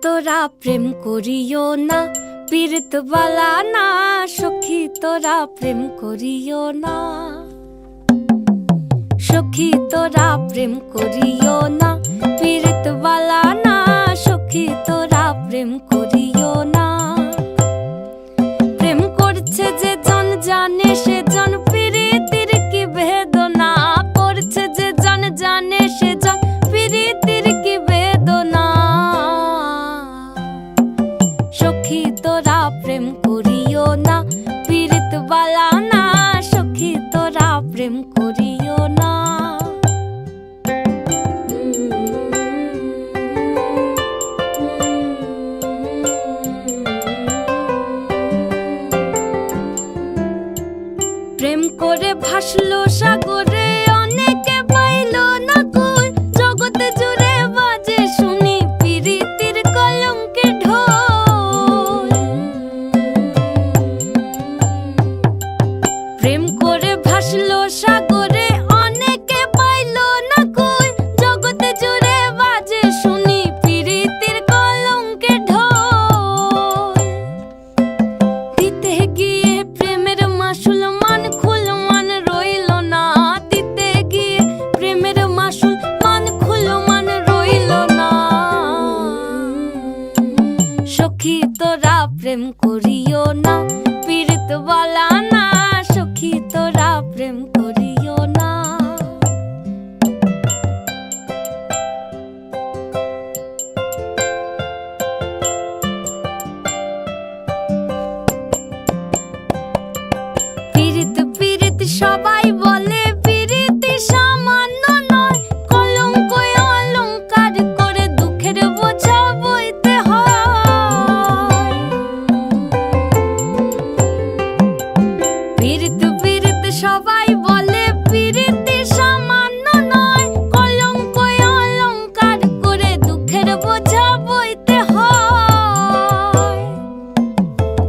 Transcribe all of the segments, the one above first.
তোরা প্রেম করিও না, পীড়িত বালা না। সখী তোরা প্রেম করিও না, সখী তোরা প্রেম করিও না, পীড়িত বালা না। সখী তোরা প্রেম করিও না। প্রেম করছে যে জন জানে সে জন, পীড়িতির কি বেদনা করছে যে জন জানে সে জন, পীড়িতির কি বেদনা। সখী তোরা প্রেম করিও না, পীড়িত বালা না। সখী তোরা প্রেম করিও না। প্রেম করে ভাসলো সাগরে, অনেকে পাইল না কই। জগতে জুড়ে বাজে শুনি পীড়িতির কলঙ্কের ঢোল। প্রেম করে ভাসলো সাগরে, অনেকে পাইল না কই। জগতে জুড়ে বাজে শুনি পীড়িতির কলঙ্কের ঢোল। দিতে গিয়ে প্রেমের মাসুল মান খুল মান রইল না। দিতে গিয়ে প্রেমের মাসুল মান খুল মান রইল না। সখী তোরা প্রেম করিও না, পীড়িত বালা না। সখী তোরা প্রেম করিও না। পীড়িত পীড়িত সবাই বলে, পীড়িতি সামান্য নয়। কলঙ্ক অলঙ্কার করে দুঃখের বোঝা বইতে হয়। পীড়িত পীড়িত সবাই বলে, পীড়িতি সামান্য নয়। কলঙ্ক অলঙ্কার করে দুঃখের বোঝা বইতে হয়।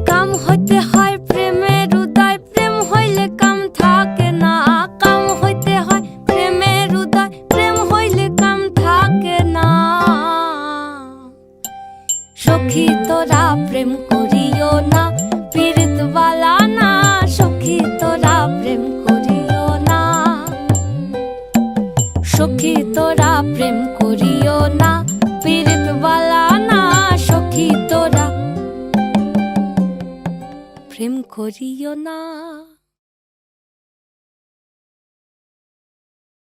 কাম হইতে হয় প্রেমের উদয়, প্রেম হইলে কাম থাকে না। কাম হইতে হয় প্রেমের উদয়, প্রেম হইলে কাম থাকে না। সখী তোরা প্রেম করিও না, পীড়িত বালা না। সখী তোরা প্রেম করিও না, সখী তোরা প্রেম করিও না, পীড়িত বালা না। সখী তোরা প্রেম করিও না।